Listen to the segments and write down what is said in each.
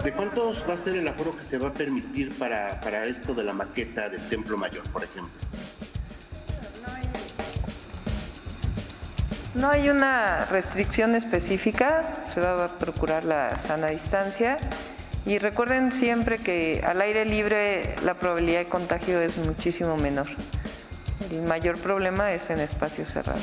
¿De cuántos va a ser el aforo que se va a permitir para esto de la maqueta del Templo Mayor, por ejemplo? No hay una restricción específica, se va a procurar la sana distancia y recuerden siempre que al aire libre la probabilidad de contagio es muchísimo menor. El mayor problema es en espacios cerrados.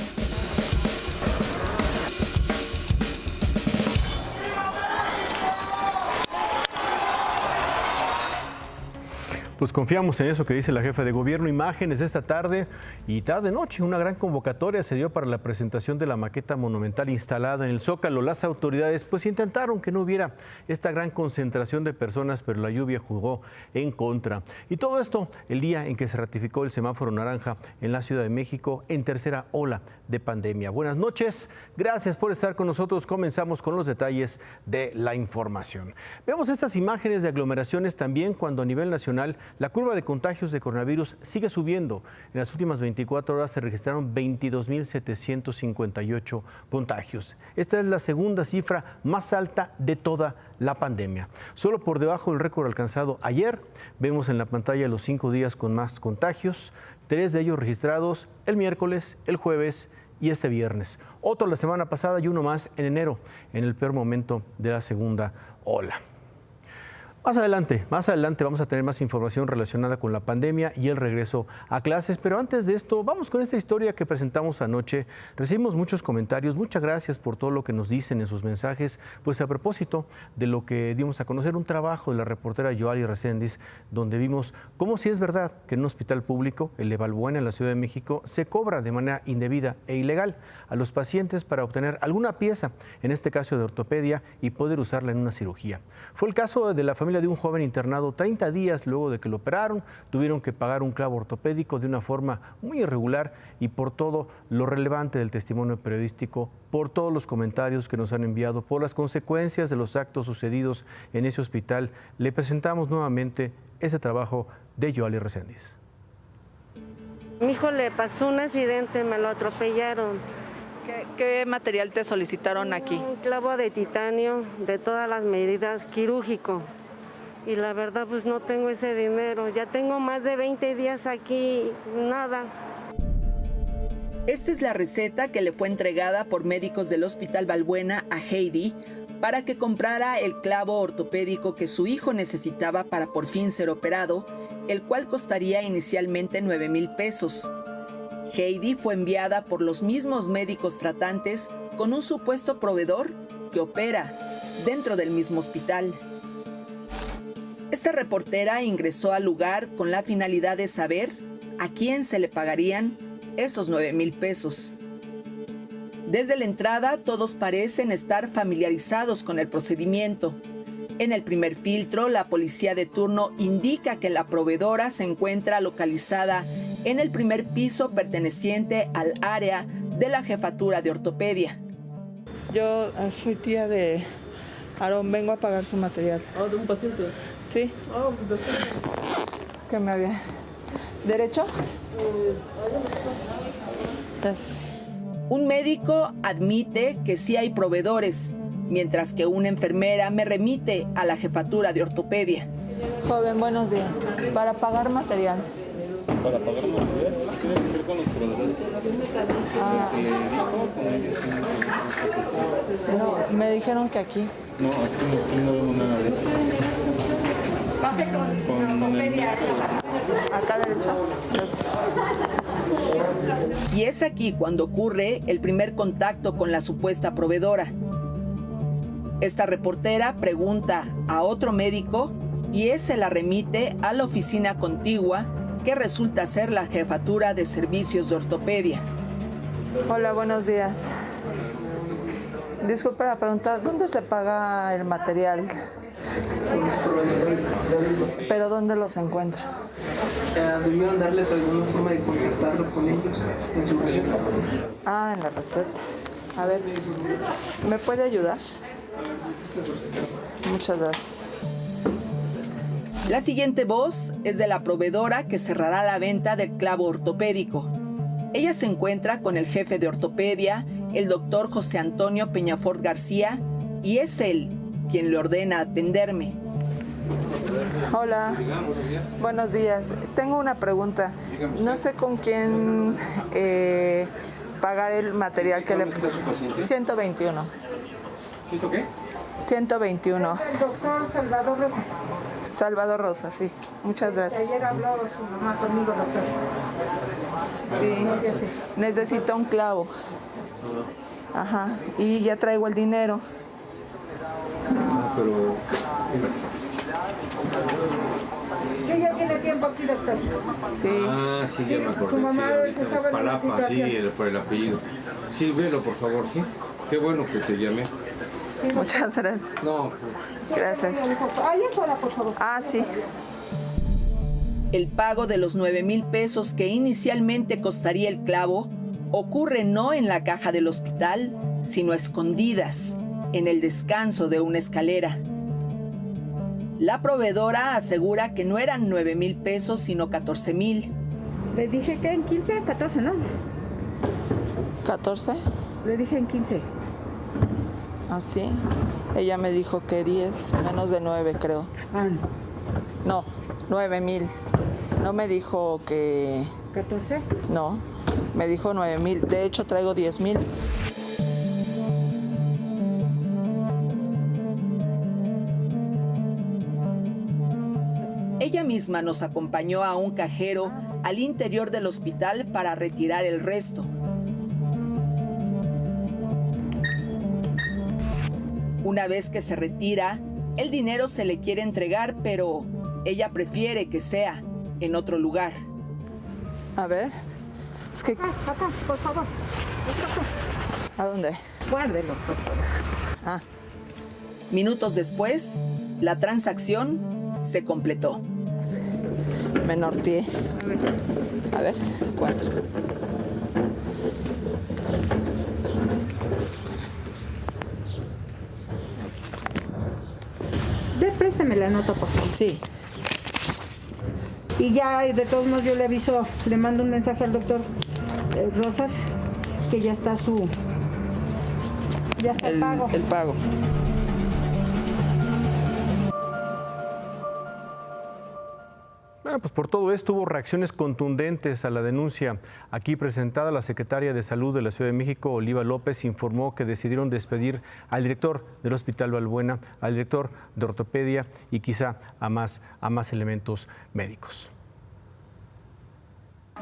Pues confiamos en eso que dice la jefa de gobierno. Imágenes de esta tarde y tarde-noche. Una gran convocatoria se dio para la presentación de la maqueta monumental instalada en el Zócalo. Las autoridades pues intentaron que no hubiera esta gran concentración de personas, pero la lluvia jugó en contra. Y todo esto el día en que se ratificó el semáforo naranja en la Ciudad de México en tercera ola de pandemia. Buenas noches, gracias por estar con nosotros. Comenzamos con los detalles de la información. Vemos estas imágenes de aglomeraciones también cuando a nivel nacional la curva de contagios de coronavirus sigue subiendo. En las últimas 24 horas se registraron 22.758 contagios. Esta es la segunda cifra más alta de toda la pandemia. Solo por debajo del récord alcanzado ayer. Vemos en la pantalla los 5 días con más contagios, 3 de ellos registrados el miércoles, el jueves y este viernes. Otro la semana pasada y uno más en enero, en el peor momento de la segunda ola. Más adelante vamos a tener más información relacionada con la pandemia y el regreso a clases, pero antes de esto vamos con esta historia que presentamos anoche. Recibimos muchos comentarios, muchas gracias por todo lo que nos dicen en sus mensajes, pues a propósito de lo que dimos a conocer, un trabajo de la reportera Yoali Reséndiz, donde vimos cómo si es verdad que en un hospital público, el de Balbuena en la Ciudad de México, se cobra de manera indebida e ilegal a los pacientes para obtener alguna pieza, en este caso de ortopedia, y poder usarla en una cirugía. Fue el caso de la familia de un joven internado 30 días luego de que lo operaron. Tuvieron que pagar un clavo ortopédico de una forma muy irregular y por todo lo relevante del testimonio periodístico, por todos los comentarios que nos han enviado, por las consecuencias de los actos sucedidos en ese hospital, le presentamos nuevamente ese trabajo de Yoali Reséndiz. Mi hijo le pasó un accidente, me lo atropellaron. ¿Qué material te solicitaron aquí? Un clavo de titanio de todas las medidas, quirúrgico. Y la verdad pues no tengo ese dinero, ya tengo más de 20 días aquí, nada. Esta es la receta que le fue entregada por médicos del Hospital Balbuena a Heidi para que comprara el clavo ortopédico que su hijo necesitaba para por fin ser operado, el cual costaría inicialmente 9,000 pesos. Heidi fue enviada por los mismos médicos tratantes con un supuesto proveedor que opera dentro del mismo hospital. Esta reportera ingresó al lugar con la finalidad de saber a quién se le pagarían esos 9,000 pesos. Desde la entrada, todos parecen estar familiarizados con el procedimiento. En el primer filtro, la policía de turno indica que la proveedora se encuentra localizada en el primer piso perteneciente al área de la jefatura de ortopedia. Yo soy tía de Aarón, vengo a pagar su material. ¿Ah, de un paciente? Sí. Ah, ¿de qué? Es que me había... ¿Derecho? Gracias. Un médico admite que sí hay proveedores, mientras que una enfermera me remite a la jefatura de ortopedia. Joven, buenos días. Para pagar material. Para pagar material, tiene que ser con los proveedores. No, me dijeron que aquí. No, aquí no vemos nada de eso. Pase con ortopedia. Acá derecho. Gracias. Y es aquí cuando ocurre el primer contacto con la supuesta proveedora. Esta reportera pregunta a otro médico y ese la remite a la oficina contigua que resulta ser la jefatura de servicios de ortopedia. Hola, buenos días. Disculpe la pregunta, ¿dónde se paga el material? ¿Pero dónde los encuentro? Debieron darles alguna forma de contactarlo con ellos en su receta. Ah, en la receta. A ver, ¿me puede ayudar? Muchas gracias. La siguiente voz es de la proveedora que cerrará la venta del clavo ortopédico. Ella se encuentra con el jefe de ortopedia, el doctor José Antonio Peñafort García, y es él quien le ordena atenderme. Hola, buenos días. Tengo una pregunta. No sé con quién pagar el material que le... 121. ¿Esto qué? 121. El doctor Salvador Rosas. Salvador Rosas, sí. Muchas gracias. Ayer habló su mamá conmigo, doctor. Sí, necesito un clavo. Ajá, y ya traigo el dinero. Pero... Sí, ya tiene tiempo aquí, doctor. Sí. Ah, sí, ya me acordé. Su mamá sí, estaba en una Palapa, situación. sí, por el apellido. Sí, velo, por favor, sí. Qué bueno que te llamé. Muchas gracias. No, Gracias. Ahí afuera, por favor. Ah, sí. El pago de los 9,000 pesos que inicialmente costaría el clavo ocurre no en la caja del hospital, sino a escondidas, en el descanso de una escalera. La proveedora asegura que no eran 9,000 pesos, sino 14,000. Le dije que en 15, 14, ¿no? ¿14? Le dije en 15. Ah, sí. Ella me dijo que 10, menos de 9, creo. Ah, No, 9,000. No me dijo que... 14. No, me dijo 9,000. De hecho, traigo 10,000. Ella misma nos acompañó a un cajero al interior del hospital para retirar el resto. Una vez que se retira, el dinero se le quiere entregar, pero ella prefiere que sea en otro lugar. A ver. Es que... Acá, por favor. ¿A dónde? Guárdelo, por favor. Ah, Minutos después, la transacción se completó. me norteé. A ver, encuentro. Préstame la nota, por favor. Sí. Y ya, de todos modos, yo le aviso, le mando un mensaje al doctor Rosas, que ya está el pago. El pago. Bueno, pues por todo esto hubo reacciones contundentes a la denuncia aquí presentada. La secretaria de Salud de la Ciudad de México, Oliva López, informó que decidieron despedir al director del Hospital Balbuena, al director de ortopedia y quizá a más elementos médicos.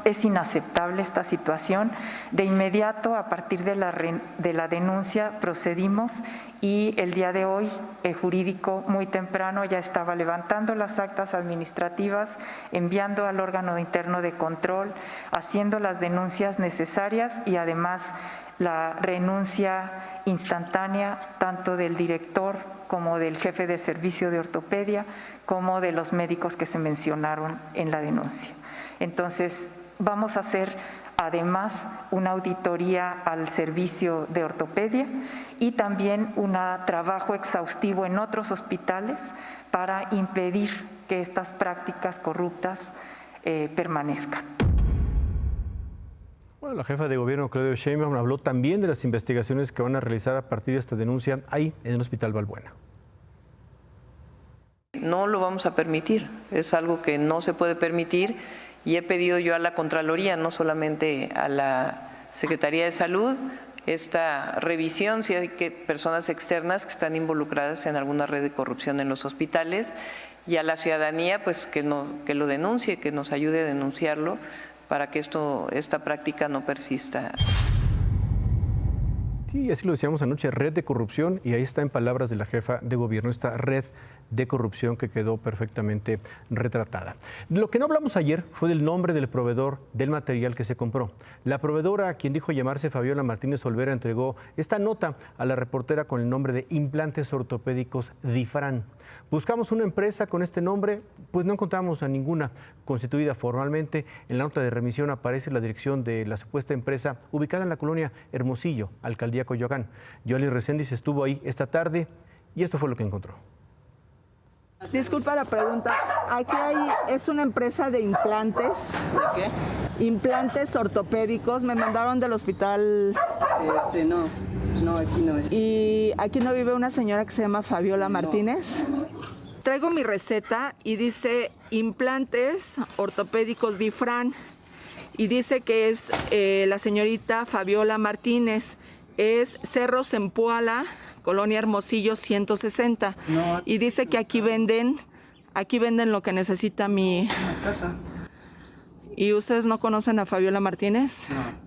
Es inaceptable esta situación. De inmediato, a partir de la denuncia, procedimos y el día de hoy el jurídico muy temprano ya estaba levantando las actas administrativas, enviando al órgano interno de control, haciendo las denuncias necesarias y además la renuncia instantánea tanto del director como del jefe de servicio de ortopedia, como de los médicos que se mencionaron en la denuncia. Entonces, vamos a hacer además una auditoría al servicio de ortopedia y también un trabajo exhaustivo en otros hospitales para impedir que estas prácticas corruptas permanezcan. Bueno, la jefa de gobierno, Claudia Sheinbaum, habló también de las investigaciones que van a realizar a partir de esta denuncia ahí en el Hospital Balbuena. No lo vamos a permitir, es algo que no se puede permitir. Y he pedido yo a la Contraloría, no solamente a la Secretaría de Salud, esta revisión si hay personas externas que están involucradas en alguna red de corrupción en los hospitales, y a la ciudadanía pues que lo denuncie, que nos ayude a denunciarlo para que esta práctica no persista. Sí, así lo decíamos anoche, red de corrupción, y ahí está en palabras de la jefa de gobierno, esta red de corrupción que quedó perfectamente retratada. Lo que no hablamos ayer fue del nombre del proveedor del material que se compró. La proveedora, quien dijo llamarse Fabiola Martínez Olvera, entregó esta nota a la reportera con el nombre de Implantes Ortopédicos Difran. Buscamos una empresa con este nombre, pues no encontramos a ninguna constituida formalmente. En la nota de remisión aparece la dirección de la supuesta empresa ubicada en la colonia Hermosillo, Alcaldía Coyoacán. Yolis Reséndiz estuvo ahí esta tarde y esto fue lo que encontró. Disculpa la pregunta, aquí es una empresa de implantes. ¿De qué? Implantes ortopédicos, me mandaron del hospital. No, aquí no es. ¿Y aquí no vive una señora que se llama Fabiola Martínez? No. Traigo mi receta y dice implantes ortopédicos Difran y dice que es la señorita Fabiola Martínez, es Cerro Zempoala, Colonia Hermosillo 160. No. Y dice que aquí venden lo que necesita mi casa. ¿Y ustedes no conocen a Fabiola Martínez? No.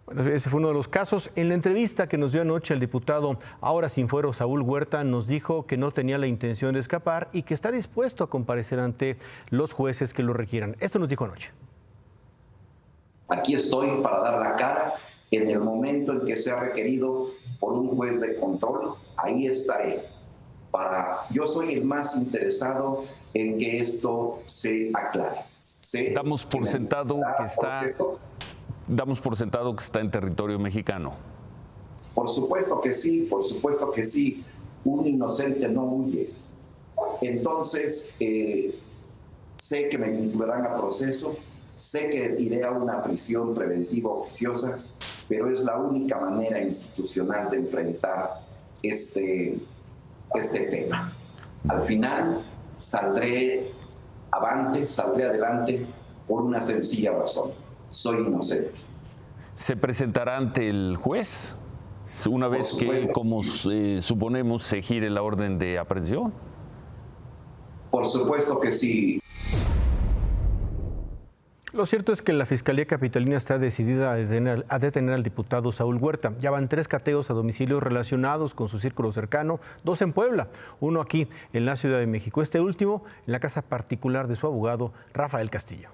Bueno, ese fue uno de los casos. En la entrevista que nos dio anoche el diputado ahora sin fuero Saúl Huerta, nos dijo que no tenía la intención de escapar y que está dispuesto a comparecer ante los jueces que lo requieran. Esto nos dijo anoche. Aquí estoy para dar la cara en el momento en que sea requerido por un juez de control. Ahí estaré. Yo soy el más interesado en que esto se aclare. Damos por sentado que está en territorio mexicano. Por supuesto que sí, por supuesto que sí. Un inocente no huye. Entonces, sé que me vincularán a proceso, sé que iré a una prisión preventiva oficiosa, pero es la única manera institucional de enfrentar este tema. Al final, saldré adelante por una sencilla razón. Soy inocente. ¿Se presentará ante el juez una vez que, como suponemos, se gire la orden de aprehensión? Por supuesto que sí. Lo cierto es que la Fiscalía Capitalina está decidida a detener al diputado Saúl Huerta. Ya van 3 cateos a domicilios relacionados con su círculo cercano, 2 en Puebla, 1 aquí en la Ciudad de México. Este último en la casa particular de su abogado, Rafael Castillo.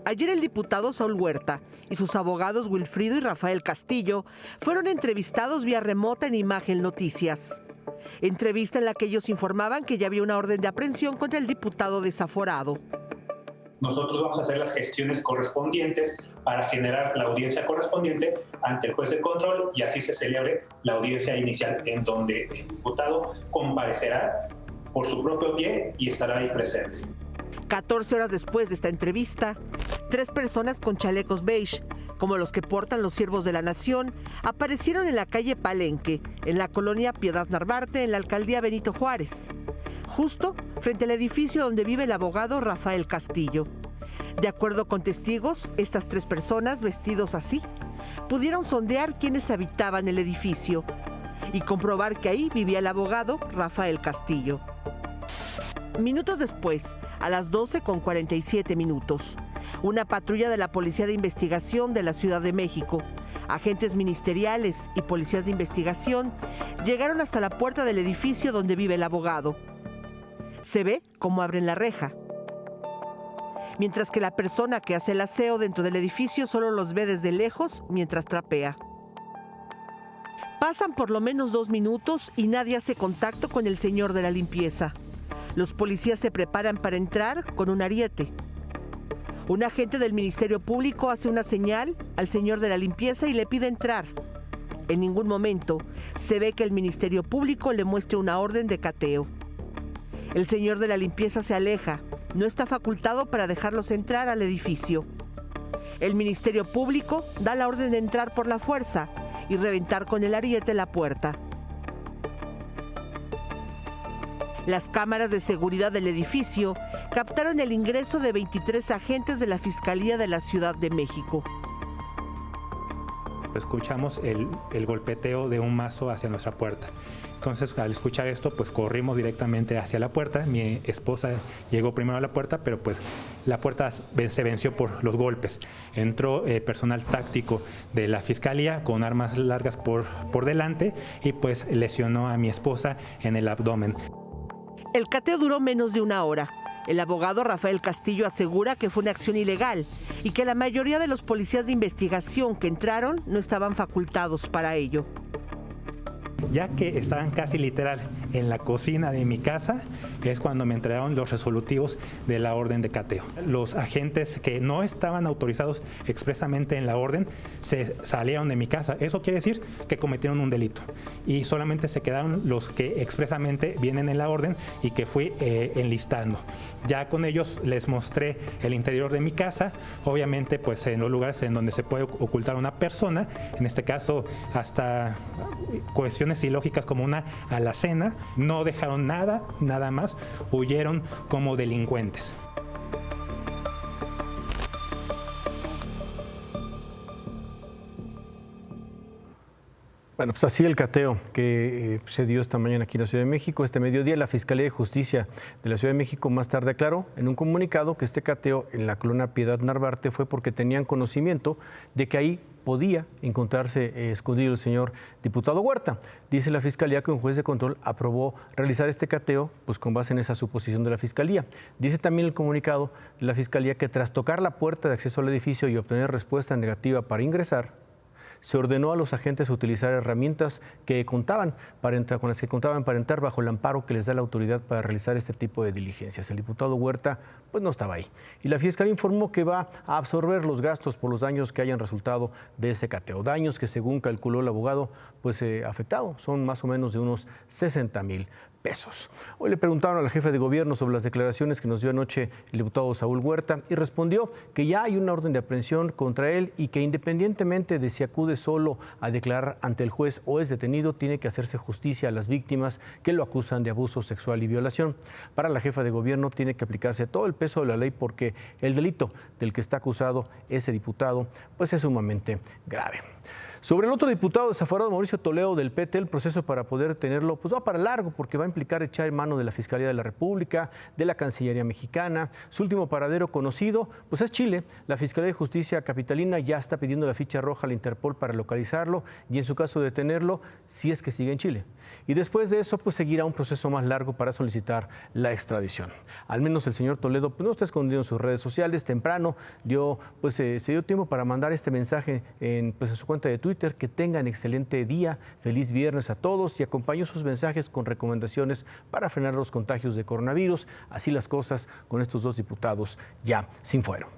Ayer el diputado Saúl Huerta y sus abogados Wilfrido y Rafael Castillo fueron entrevistados vía remota en Imagen Noticias. Entrevista en la que ellos informaban que ya había una orden de aprehensión contra el diputado desaforado. Nosotros vamos a hacer las gestiones correspondientes para generar la audiencia correspondiente ante el juez de control y así se celebre la audiencia inicial en donde el diputado comparecerá por su propio pie y estará ahí presente. 14 horas después de esta entrevista, 3 personas con chalecos beige, como los que portan los siervos de la nación, aparecieron en la calle Palenque, en la colonia Piedad Narvarte, en la alcaldía Benito Juárez, justo frente al edificio donde vive el abogado Rafael Castillo. De acuerdo con testigos, estas 3 personas, vestidos así, pudieron sondear quiénes habitaban el edificio y comprobar que ahí vivía el abogado Rafael Castillo. Minutos después, a las 12:47, una patrulla de la Policía de Investigación de la Ciudad de México, agentes ministeriales y policías de investigación llegaron hasta la puerta del edificio donde vive el abogado. Se ve cómo abren la reja, mientras que la persona que hace el aseo dentro del edificio solo los ve desde lejos mientras trapea. Pasan por lo menos 2 minutos y nadie hace contacto con el señor de la limpieza. Los policías se preparan para entrar con un ariete. Un agente del Ministerio Público hace una señal al señor de la limpieza y le pide entrar. En ningún momento se ve que el Ministerio Público le muestre una orden de cateo. El señor de la limpieza se aleja, no está facultado para dejarlos entrar al edificio. El Ministerio Público da la orden de entrar por la fuerza y reventar con el ariete la puerta. Las cámaras de seguridad del edificio captaron el ingreso de 23 agentes de la Fiscalía de la Ciudad de México. Escuchamos el golpeteo de un mazo hacia nuestra puerta. Entonces, al escuchar esto, pues corrimos directamente hacia la puerta. Mi esposa llegó primero a la puerta, pero pues la puerta se venció por los golpes. Entró personal táctico de la fiscalía con armas largas por delante y pues lesionó a mi esposa en el abdomen. El cateo duró menos de una hora. El abogado Rafael Castillo asegura que fue una acción ilegal y que la mayoría de los policías de investigación que entraron no estaban facultados para ello. Ya que estaban casi literal en la cocina de mi casa, es cuando me entregaron los resolutivos de la orden de cateo. Los agentes que no estaban autorizados expresamente en la orden se salieron de mi casa. Eso quiere decir que cometieron un delito y solamente se quedaron los que expresamente vienen en la orden y que fui enlistando. Ya con ellos les mostré el interior de mi casa, obviamente pues en los lugares en donde se puede ocultar una persona, en este caso hasta cuestiones ilógicas como una alacena. No dejaron nada más, huyeron como delincuentes. Bueno, pues así el cateo que se dio esta mañana aquí en la Ciudad de México. Este mediodía la Fiscalía de Justicia de la Ciudad de México más tarde aclaró en un comunicado que este cateo en la colonia Piedad Narvarte fue porque tenían conocimiento de que ahí podía encontrarse escondido el señor diputado Huerta. Dice la Fiscalía que un juez de control aprobó realizar este cateo pues con base en esa suposición de la Fiscalía. Dice también el comunicado de la Fiscalía que tras tocar la puerta de acceso al edificio y obtener respuesta negativa para ingresar, se ordenó a los agentes utilizar herramientas que contaban con las que contaban para entrar bajo el amparo que les da la autoridad para realizar este tipo de diligencias. El diputado Huerta pues no estaba ahí. Y la Fiscalía informó que va a absorber los gastos por los daños que hayan resultado de ese cateo. Daños que según calculó el abogado pues afectado son más o menos de unos 60,000 pesos. Hoy le preguntaron a la jefa de gobierno sobre las declaraciones que nos dio anoche el diputado Saúl Huerta y respondió que ya hay una orden de aprehensión contra él y que independientemente de si acude solo a declarar ante el juez o es detenido, tiene que hacerse justicia a las víctimas que lo acusan de abuso sexual y violación. Para la jefa de gobierno tiene que aplicarse todo el peso de la ley porque el delito del que está acusado ese diputado pues es sumamente grave. Sobre el otro diputado desaforado, Mauricio Toledo del PT, el proceso para poder tenerlo pues va para largo porque va a implicar echar en mano de la Fiscalía de la República, de la Cancillería Mexicana. Su último paradero conocido pues es Chile. La Fiscalía de Justicia Capitalina ya está pidiendo la ficha roja a la Interpol para localizarlo y en su caso detenerlo si es que sigue en Chile. Y después de eso pues seguirá un proceso más largo para solicitar la extradición. Al menos el señor Toledo pues no está escondido en sus redes sociales. Temprano se dio tiempo para mandar este mensaje en su cuenta de Twitter: que tengan excelente día, feliz viernes a todos, y acompañó sus mensajes con recomendaciones para frenar los contagios de coronavirus. Así las cosas con estos dos diputados ya sin fuero.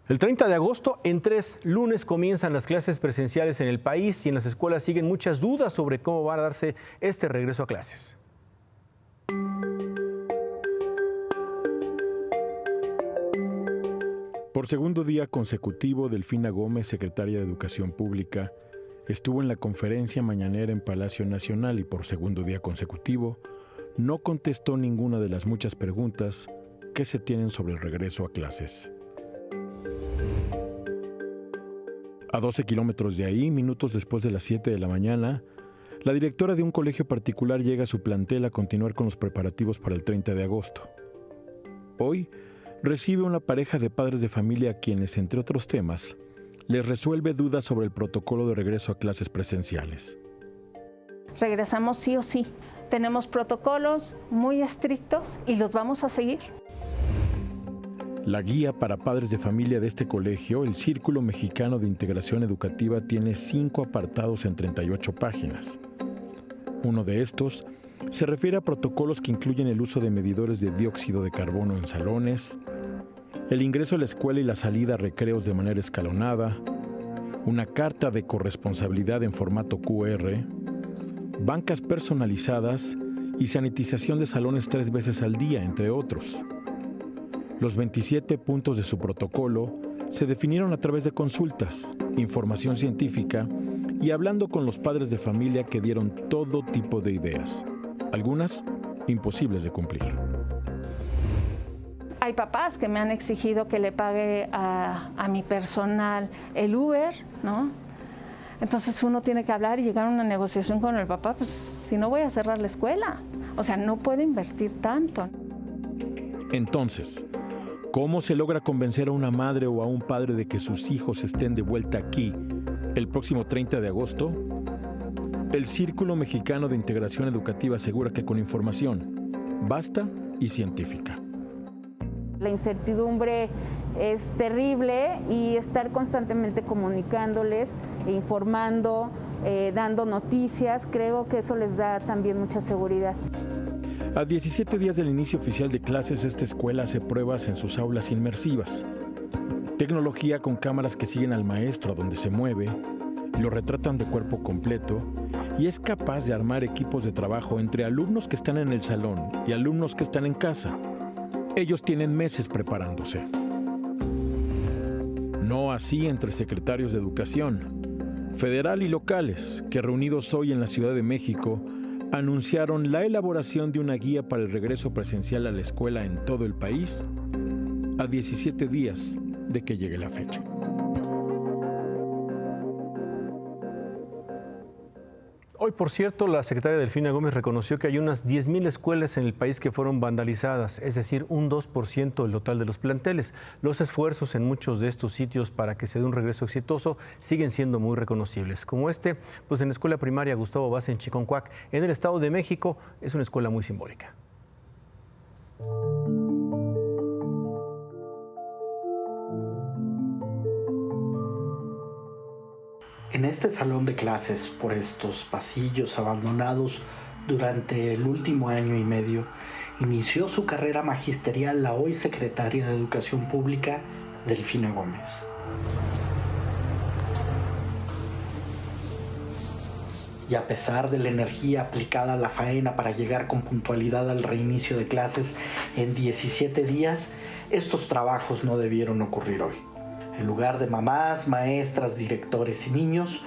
El 30 de agosto, en 3 lunes, comienzan las clases presenciales en el país y en las escuelas siguen muchas dudas sobre cómo va a darse este regreso a clases. Por segundo día consecutivo, Delfina Gómez, secretaria de Educación Pública, estuvo en la conferencia mañanera en Palacio Nacional y por segundo día consecutivo no contestó ninguna de las muchas preguntas que se tienen sobre el regreso a clases. A 12 kilómetros de ahí, minutos después de las 7 de la mañana, la directora de un colegio particular llega a su plantel a continuar con los preparativos para el 30 de agosto. Hoy recibe una pareja de padres de familia a quienes, entre otros temas, les resuelve dudas sobre el protocolo de regreso a clases presenciales. Regresamos sí o sí. Tenemos protocolos muy estrictos y los vamos a seguir. La guía para padres de familia de este colegio, el Círculo Mexicano de Integración Educativa, tiene 5 apartados en 38 páginas. Uno de estos se refiere a protocolos que incluyen el uso de medidores de dióxido de carbono en salones, el ingreso a la escuela y la salida a recreos de manera escalonada, una carta de corresponsabilidad en formato QR, bancas personalizadas y sanitización de salones 3 veces al día, entre otros. Los 27 puntos de su protocolo se definieron a través de consultas, información científica y hablando con los padres de familia que dieron todo tipo de ideas, algunas imposibles de cumplir. Hay papás que me han exigido que le pague a mi personal el Uber, ¿no? Entonces uno tiene que hablar y llegar a una negociación con el papá, pues si no voy a cerrar la escuela. O sea, no puedo invertir tanto. Entonces, ¿cómo se logra convencer a una madre o a un padre de que sus hijos estén de vuelta aquí el próximo 30 de agosto? El Círculo Mexicano de Integración Educativa asegura que con información basta y científica. La incertidumbre es terrible y estar constantemente comunicándoles, informando, dando noticias, creo que eso les da también mucha seguridad. A 17 días del inicio oficial de clases, esta escuela hace pruebas en sus aulas inmersivas. Tecnología con cámaras que siguen al maestro a donde se mueve, lo retratan de cuerpo completo y es capaz de armar equipos de trabajo entre alumnos que están en el salón y alumnos que están en casa. Ellos tienen meses preparándose. No así entre secretarios de Educación, federal y locales, que reunidos hoy en la Ciudad de México, anunciaron la elaboración de una guía para el regreso presencial a la escuela en todo el país a 17 días de que llegue la fecha. Hoy, por cierto, la secretaria Delfina Gómez reconoció que hay unas 10,000 escuelas en el país que fueron vandalizadas, es decir, un 2% del total de los planteles. Los esfuerzos en muchos de estos sitios para que se dé un regreso exitoso siguen siendo muy reconocibles. Como pues en la escuela primaria Gustavo Vaz en Chiconcuac, en el Estado de México, es una escuela muy simbólica. En este salón de clases, por estos pasillos abandonados durante el último año y medio, inició su carrera magisterial la hoy secretaria de Educación Pública, Delfina Gómez. Y a pesar de la energía aplicada a la faena para llegar con puntualidad al reinicio de clases en 17 días, estos trabajos no debieron ocurrir hoy. En lugar de mamás, maestras, directores y niños,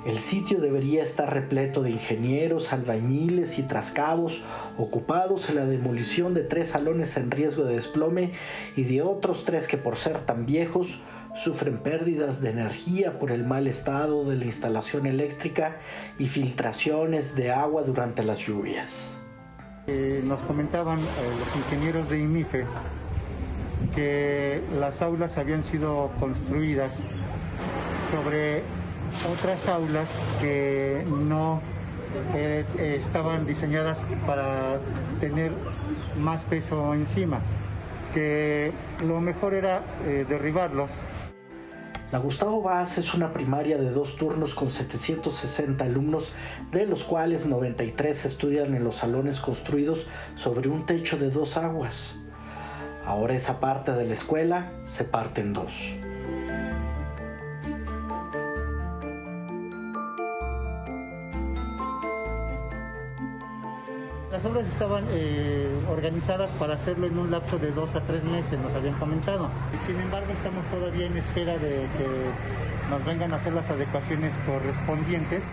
el sitio debería estar repleto de ingenieros, albañiles y trascabos ocupados en la demolición de 3 salones en riesgo de desplome y de otros 3 que por ser tan viejos sufren pérdidas de energía por el mal estado de la instalación eléctrica y filtraciones de agua durante las lluvias. Nos comentaban los ingenieros de IMIFE que las aulas habían sido construidas sobre otras aulas que no estaban diseñadas para tener más peso encima, que lo mejor era derribarlos. La Gustavo Vaz es una primaria de 2 turnos con 760 alumnos, de los cuales 93 estudian en los salones construidos sobre un techo de 2 aguas. Ahora esa parte de la escuela se parte en 2. Las obras estaban organizadas para hacerlo en un lapso de 2 a 3 meses, nos habían comentado. Sin embargo, estamos todavía en espera de que nos vengan a hacer las adecuaciones correspondientes.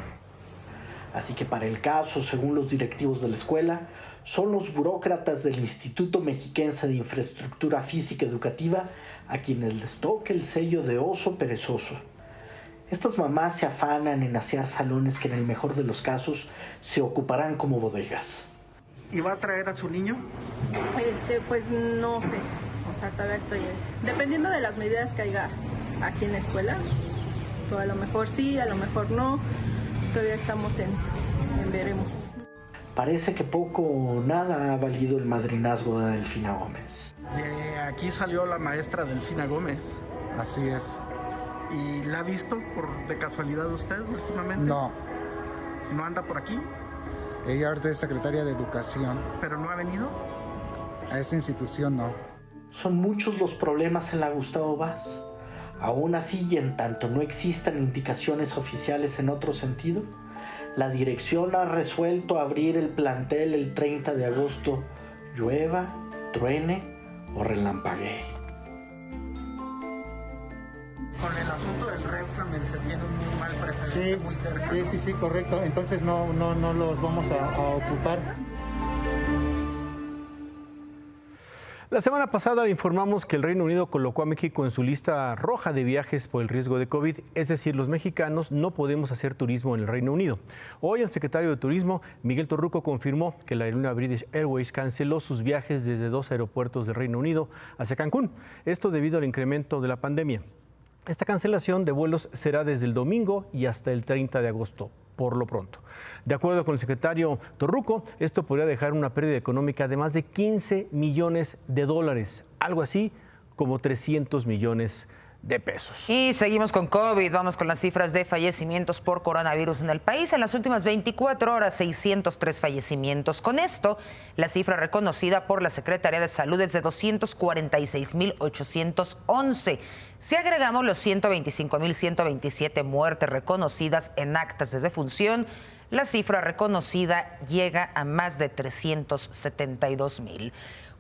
Así que para el caso, según los directivos de la escuela, son los burócratas del Instituto Mexiquense de Infraestructura Física Educativa a quienes les toca el sello de oso perezoso. Estas mamás se afanan en asear salones que en el mejor de los casos se ocuparán como bodegas. ¿Y va a traer a su niño? Pues no sé, o sea, todavía estoy dependiendo de las medidas que haya aquí en la escuela, pues a lo mejor sí, a lo mejor no, todavía estamos en veremos. Parece que poco o nada ha valido el madrinazgo de Delfina Gómez. Aquí salió la maestra Delfina Gómez. Así es. ¿Y la ha visto de casualidad usted últimamente? No. ¿No anda por aquí? Ella ahorita es secretaria de Educación. ¿Pero no ha venido? A esa institución no. Son muchos los problemas en la Gustavo Vaz. Aún así, y en tanto no existan indicaciones oficiales en otro sentido, la dirección ha resuelto abrir el plantel el 30 de agosto, llueva, truene o relampaguee. Con el asunto del Repsamen se tiene un muy mal precedente muy cerca. Sí, correcto. Entonces no los vamos a ocupar. La semana pasada informamos que el Reino Unido colocó a México en su lista roja de viajes por el riesgo de COVID, es decir, los mexicanos no podemos hacer turismo en el Reino Unido. Hoy el secretario de Turismo, Miguel Torruco, confirmó que la aerolínea British Airways canceló sus viajes desde 2 aeropuertos del Reino Unido hacia Cancún, esto debido al incremento de la pandemia. Esta cancelación de vuelos será desde el domingo y hasta el 30 de agosto. Por lo pronto. De acuerdo con el secretario Torruco, esto podría dejar una pérdida económica de más de 15 millones de dólares, algo así como 300 millones de pesos. Y seguimos con COVID. Vamos con las cifras de fallecimientos por coronavirus en el país. En las últimas 24 horas, 603 fallecimientos. Con esto, la cifra reconocida por la Secretaría de Salud es de 246.811. Si agregamos los 125.127 muertes reconocidas en actas de defunción, la cifra reconocida llega a más de 372.000.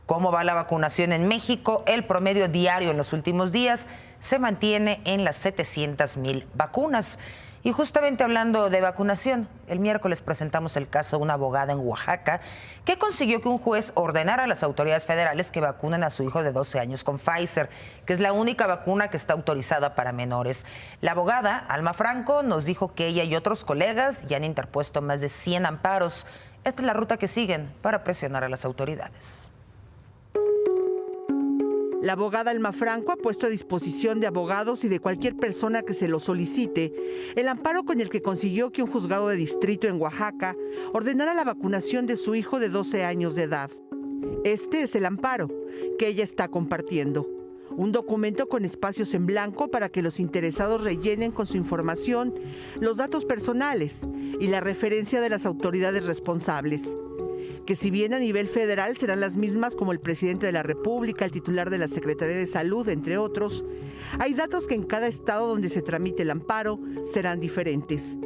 ¿Cómo va la vacunación en México? El promedio diario en los últimos días se mantiene en las 700.000 vacunas. Y justamente hablando de vacunación, el miércoles presentamos el caso de una abogada en Oaxaca que consiguió que un juez ordenara a las autoridades federales que vacunen a su hijo de 12 años con Pfizer, que es la única vacuna que está autorizada para menores. La abogada, Alma Franco, nos dijo que ella y otros colegas ya han interpuesto más de 100 amparos. Esta es la ruta que siguen para presionar a las autoridades. La abogada Alma Franco ha puesto a disposición de abogados y de cualquier persona que se lo solicite el amparo con el que consiguió que un juzgado de distrito en Oaxaca ordenara la vacunación de su hijo de 12 años de edad. Este es el amparo que ella está compartiendo. Un documento con espacios en blanco para que los interesados rellenen con su información los datos personales y la referencia de las autoridades responsables, que si bien a nivel federal serán las mismas como el presidente de la República, el titular de la Secretaría de Salud, entre otros, hay datos que en cada estado donde se tramite el amparo serán diferentes,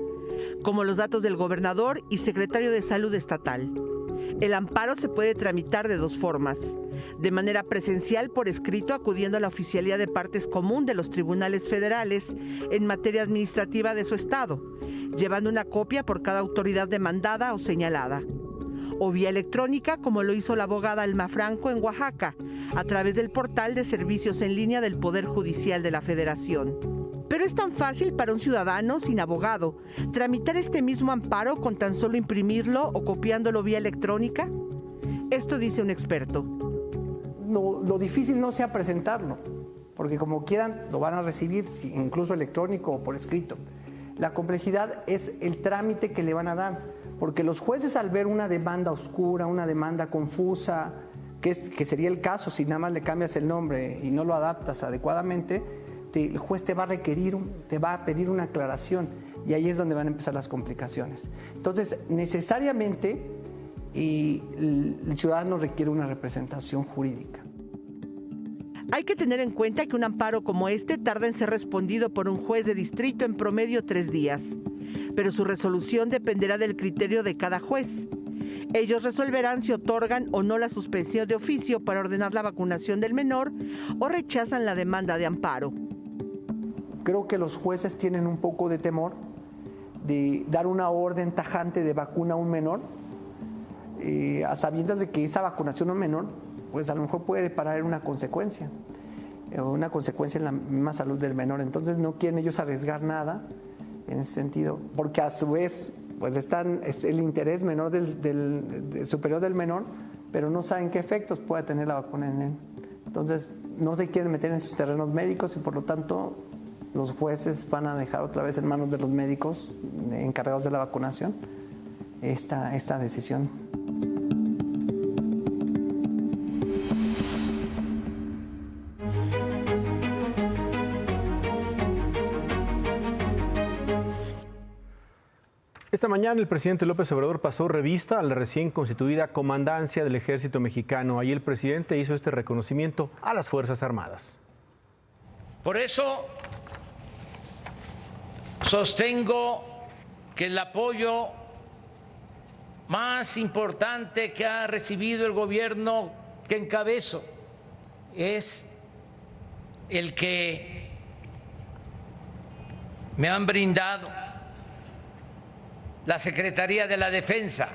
como los datos del gobernador y secretario de Salud estatal. El amparo se puede tramitar de dos formas: de manera presencial por escrito acudiendo a la oficialía de partes común de los tribunales federales en materia administrativa de su estado, llevando una copia por cada autoridad demandada o señalada, o vía electrónica, como lo hizo la abogada Alma Franco en Oaxaca, a través del portal de servicios en línea del Poder Judicial de la Federación. Pero es tan fácil para un ciudadano sin abogado tramitar este mismo amparo con tan solo imprimirlo o copiándolo vía electrónica. Esto dice un experto. Lo difícil no sea presentarlo, porque como quieran lo van a recibir, incluso electrónico o por escrito. La complejidad es el trámite que le van a dar. Porque los jueces, al ver una demanda oscura, una demanda confusa, que sería el caso si nada más le cambias el nombre y no lo adaptas adecuadamente, el juez te va a pedir una aclaración, y ahí es donde van a empezar las complicaciones. Entonces, necesariamente el ciudadano requiere una representación jurídica. Hay que tener en cuenta que un amparo como este tarda en ser respondido por un juez de distrito en promedio 3 días. Pero su resolución dependerá del criterio de cada juez. Ellos resolverán si otorgan o no la suspensión de oficio para ordenar la vacunación del menor o rechazan la demanda de amparo. Creo que los jueces tienen un poco de temor de dar una orden tajante de vacuna a un menor, a sabiendas de que esa vacunación a un menor, pues a lo mejor puede deparar una consecuencia en la misma salud del menor. Entonces no quieren ellos arriesgar nada en ese sentido, porque a su vez pues es el interés menor superior del menor, pero no saben qué efectos puede tener la vacuna en él. Entonces no se quieren meter en sus terrenos médicos y por lo tanto los jueces van a dejar otra vez en manos de los médicos encargados de la vacunación esta decisión. Esta mañana el presidente López Obrador pasó revista a la recién constituida Comandancia del Ejército Mexicano. Ahí el presidente hizo este reconocimiento a las Fuerzas Armadas. Por eso sostengo que el apoyo más importante que ha recibido el gobierno que encabezo es el que me han brindado la Secretaría de la Defensa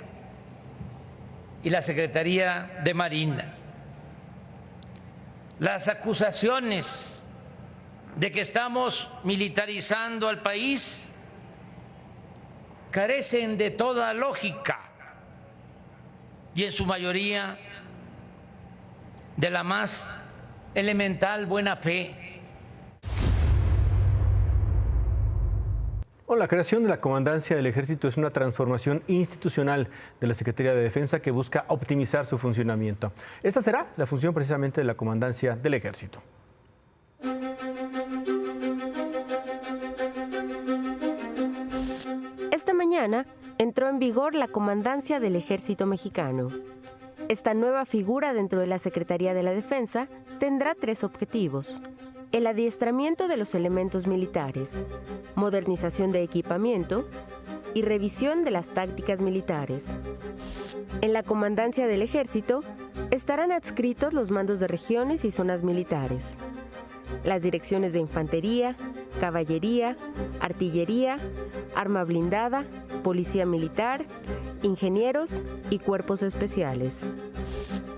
y la Secretaría de Marina. Las acusaciones de que estamos militarizando al país carecen de toda lógica y en su mayoría de la más elemental buena fe. La creación de la Comandancia del Ejército es una transformación institucional de la Secretaría de Defensa que busca optimizar su funcionamiento. Esta será la función precisamente de la Comandancia del Ejército. Esta mañana entró en vigor la Comandancia del Ejército Mexicano. Esta nueva figura dentro de la Secretaría de la Defensa tendrá 3 objetivos: el adiestramiento de los elementos militares, modernización de equipamiento y revisión de las tácticas militares. En la Comandancia del Ejército estarán adscritos los mandos de regiones y zonas militares, las direcciones de infantería, caballería, artillería, arma blindada, policía militar, ingenieros y cuerpos especiales.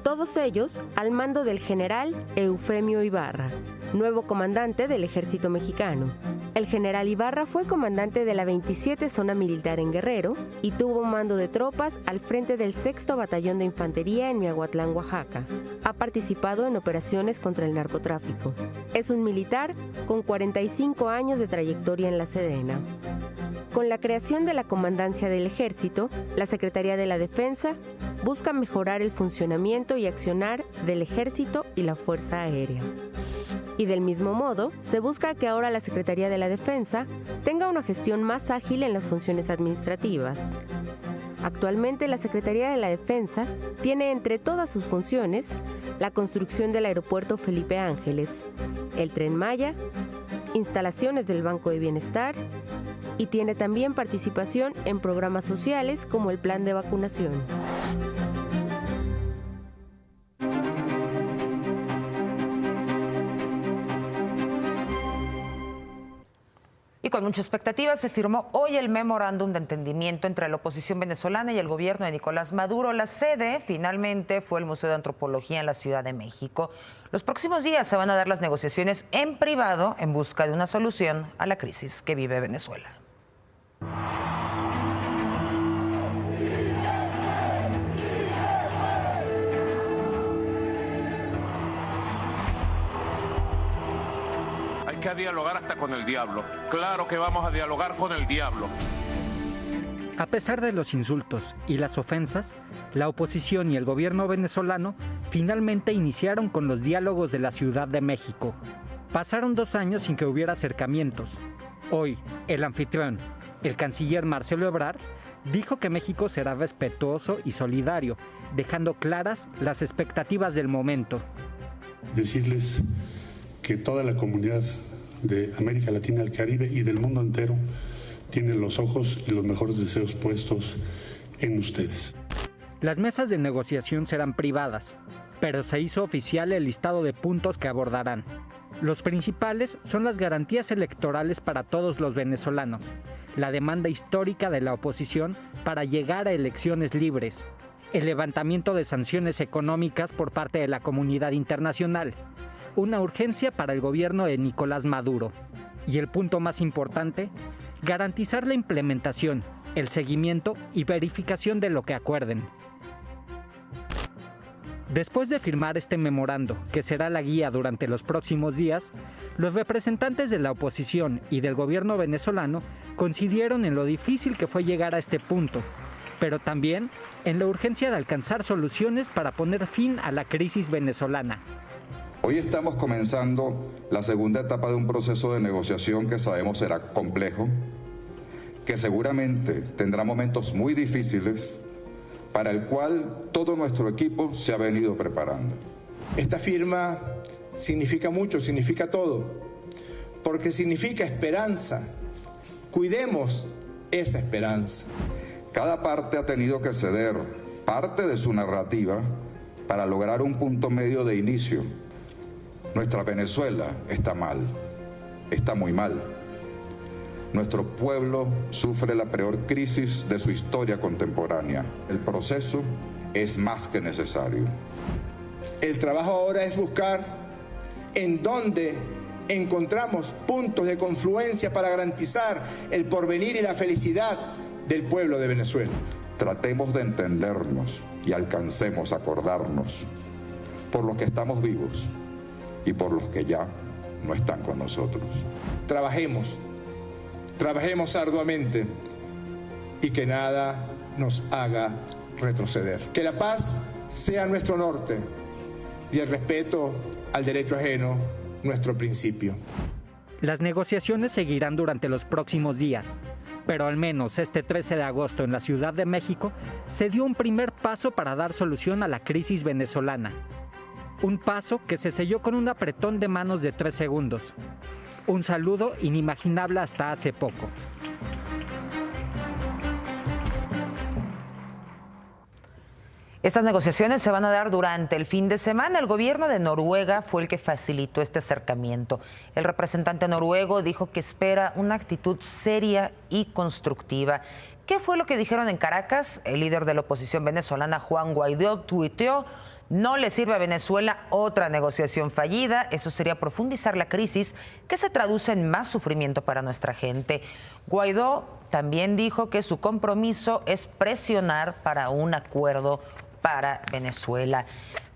Todos ellos al mando del general Eufemio Ibarra, nuevo comandante del Ejército Mexicano. El general Ibarra fue comandante de la 27 Zona Militar en Guerrero y tuvo mando de tropas al frente del 6º Batallón de Infantería en Miahuatlán, Oaxaca. Ha participado en operaciones contra el narcotráfico. Es un militar con 45 años de trayectoria en la Sedena. Con la creación de la Comandancia del Ejército, la Secretaría de la Defensa busca mejorar el funcionamiento y accionar del Ejército y la Fuerza Aérea. Y del mismo modo, se busca que ahora la Secretaría de la Defensa tenga una gestión más ágil en las funciones administrativas. Actualmente, la Secretaría de la Defensa tiene entre todas sus funciones la construcción del Aeropuerto Felipe Ángeles, el Tren Maya, instalaciones del Banco de Bienestar y tiene también participación en programas sociales como el Plan de Vacunación. Y con mucha expectativa se firmó hoy el memorándum de entendimiento entre la oposición venezolana y el gobierno de Nicolás Maduro. La sede finalmente fue el Museo de Antropología en la Ciudad de México. Los próximos días se van a dar las negociaciones en privado en busca de una solución a la crisis que vive Venezuela. Hay que dialogar hasta con el diablo. Claro que vamos a dialogar con el diablo. A pesar de los insultos y las ofensas, la oposición y el gobierno venezolano finalmente iniciaron con los diálogos de la Ciudad de México. Pasaron 2 años sin que hubiera acercamientos. Hoy, el anfitrión, el canciller Marcelo Ebrard, dijo que México será respetuoso y solidario, dejando claras las expectativas del momento. Decirles que toda la comunidad de América Latina, el Caribe y del mundo entero tienen los ojos y los mejores deseos puestos en ustedes. Las mesas de negociación serán privadas, pero se hizo oficial el listado de puntos que abordarán. Los principales son las garantías electorales para todos los venezolanos, la demanda histórica de la oposición para llegar a elecciones libres, el levantamiento de sanciones económicas por parte de la comunidad internacional, una urgencia para el gobierno de Nicolás Maduro y el punto más importante, garantizar la implementación, el seguimiento y verificación de lo que acuerden. Después de firmar este memorando, que será la guía durante los próximos días, los representantes de la oposición y del gobierno venezolano coincidieron en lo difícil que fue llegar a este punto, pero también en la urgencia de alcanzar soluciones para poner fin a la crisis venezolana. Hoy estamos comenzando la segunda etapa de un proceso de negociación que sabemos será complejo, que seguramente tendrá momentos muy difíciles, para el cual todo nuestro equipo se ha venido preparando. Esta firma significa mucho, significa todo, porque significa esperanza. Cuidemos esa esperanza. Cada parte ha tenido que ceder parte de su narrativa para lograr un punto medio de inicio. Nuestra Venezuela está mal, está muy mal. Nuestro pueblo sufre la peor crisis de su historia contemporánea. El proceso es más que necesario. El trabajo ahora es buscar en donde encontramos puntos de confluencia para garantizar el porvenir y la felicidad del pueblo de Venezuela. Tratemos de entendernos y alcancemos a acordarnos por los que estamos vivos y por los que ya no están con nosotros. Trabajemos arduamente y que nada nos haga retroceder. Que la paz sea nuestro norte y el respeto al derecho ajeno nuestro principio. Las negociaciones seguirán durante los próximos días, pero al menos este 13 de agosto en la Ciudad de México se dio un primer paso para dar solución a la crisis venezolana. Un paso que se selló con un apretón de manos de 3 segundos. Un saludo inimaginable hasta hace poco. Estas negociaciones se van a dar durante el fin de semana. El gobierno de Noruega fue el que facilitó este acercamiento. El representante noruego dijo que espera una actitud seria y constructiva. ¿Qué fue lo que dijeron en Caracas? El líder de la oposición venezolana, Juan Guaidó, tuiteó: no le sirve a Venezuela otra negociación fallida. Eso sería profundizar la crisis, que se traduce en más sufrimiento para nuestra gente. Guaidó también dijo que su compromiso es presionar para un acuerdo para Venezuela.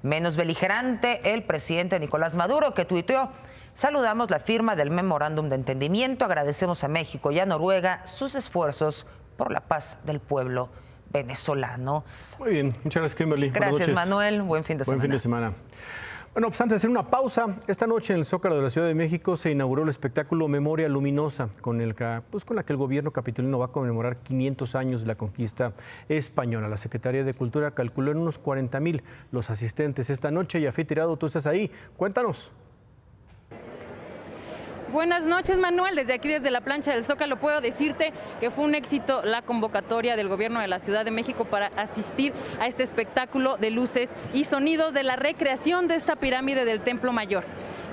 Menos beligerante, el presidente Nicolás Maduro, que tuiteó: saludamos la firma del memorándum de entendimiento, agradecemos a México y a Noruega sus esfuerzos por la paz del pueblo venezolano. Muy bien, muchas gracias, Kimberly. Gracias, Manuel. Buen fin de semana. Buen fin de semana. Bueno, pues antes de hacer una pausa, esta noche en el Zócalo de la Ciudad de México se inauguró el espectáculo Memoria Luminosa, con la que el gobierno capitalino va a conmemorar 500 años de la conquista española. La Secretaría de Cultura calculó en unos 40,000 los asistentes esta noche. Yafet Tirado, tú estás ahí, cuéntanos. Buenas noches, Manuel. Desde aquí, desde la plancha del Zócalo, puedo decirte que fue un éxito la convocatoria del gobierno de la Ciudad de México para asistir a este espectáculo de luces y sonidos de la recreación de esta pirámide del Templo Mayor.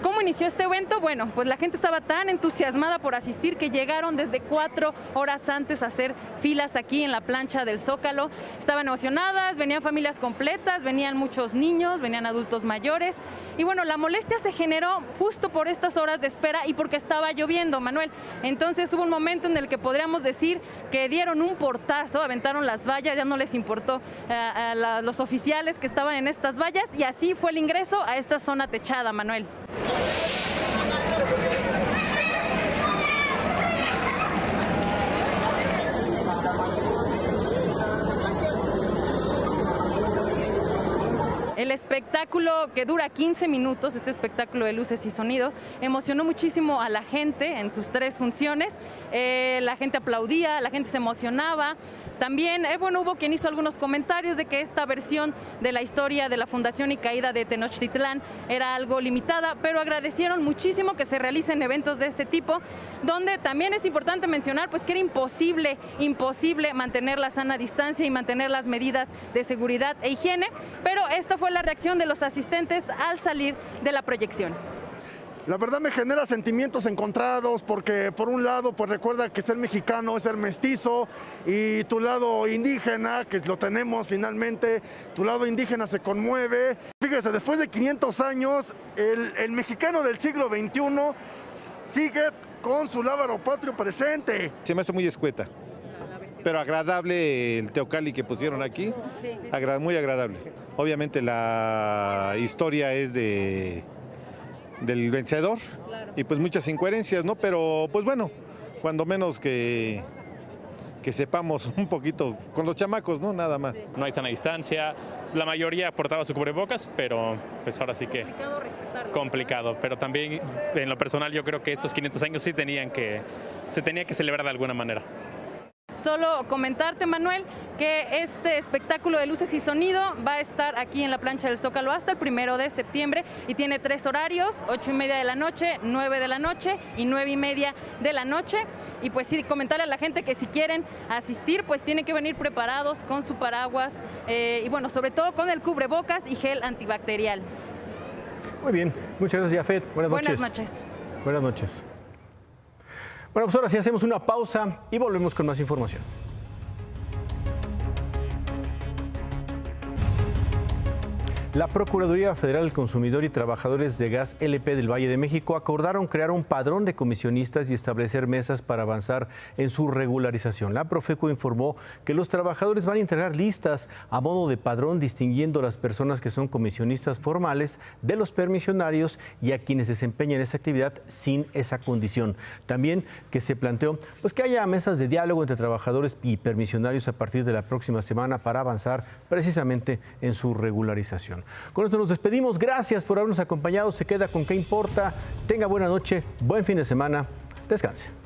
¿Cómo inició este evento? Bueno, pues la gente estaba tan entusiasmada por asistir que llegaron desde 4 horas antes a hacer filas aquí en la plancha del Zócalo. Estaban emocionadas, venían familias completas, venían muchos niños, venían adultos mayores. Y bueno, la molestia se generó justo por estas horas de espera y porque estaba lloviendo, Manuel. Entonces hubo un momento en el que podríamos decir que dieron un portazo, aventaron las vallas, ya no les importó a los oficiales que estaban en estas vallas, y así fue el ingreso a esta zona techada, Manuel. El espectáculo, que dura 15 minutos, este espectáculo de luces y sonido, emocionó muchísimo a la gente en sus 3 funciones. La gente aplaudía, la gente se emocionaba. También, bueno, hubo quien hizo algunos comentarios de que esta versión de la historia de la fundación y caída de Tenochtitlán era algo limitada, pero agradecieron muchísimo que se realicen eventos de este tipo, donde también es importante mencionar pues que era imposible mantener la sana distancia y mantener las medidas de seguridad e higiene, pero esta fue la reacción de los asistentes al salir de la proyección. La verdad me genera sentimientos encontrados porque por un lado pues recuerda que ser mexicano es ser mestizo, y tu lado indígena, que lo tenemos finalmente, tu lado indígena se conmueve. Fíjese, después de 500 años el mexicano del siglo XXI sigue con su lábaro patrio presente. Se me hace muy escueta, pero agradable el teocalli que pusieron aquí, muy agradable. Obviamente la historia es del vencedor, claro, y pues muchas incoherencias, ¿no? Pero pues bueno, cuando menos que sepamos un poquito con los chamacos, ¿no? Nada más. No hay sana distancia, la mayoría portaba su cubrebocas, pero pues ahora sí que complicado. Pero también en lo personal yo creo que estos 500 años sí se tenía que celebrar de alguna manera. Solo comentarte, Manuel, que este espectáculo de luces y sonido va a estar aquí en la plancha del Zócalo hasta el 1 de septiembre y tiene 3 horarios: 8:30 de la noche, 9 de la noche y 9:30 de la noche. Y pues sí, comentarle a la gente que si quieren asistir, pues tienen que venir preparados con su paraguas y bueno, sobre todo con el cubrebocas y gel antibacterial. Muy bien, muchas gracias, Yafet. Buenas noches. Buenas noches. Buenas noches. Bueno, pues ahora sí hacemos una pausa y volvemos con más información. La Procuraduría Federal del Consumidor y trabajadores de gas LP del Valle de México acordaron crear un padrón de comisionistas y establecer mesas para avanzar en su regularización. La Profeco informó que los trabajadores van a integrar listas a modo de padrón, distinguiendo a las personas que son comisionistas formales de los permisionarios y a quienes desempeñan esa actividad sin esa condición. También que se planteó que haya mesas de diálogo entre trabajadores y permisionarios a partir de la próxima semana para avanzar precisamente en su regularización. Con esto nos despedimos. Gracias por habernos acompañado. Se queda con ¿Qué importa? Tenga buena noche, buen fin de semana. Descanse.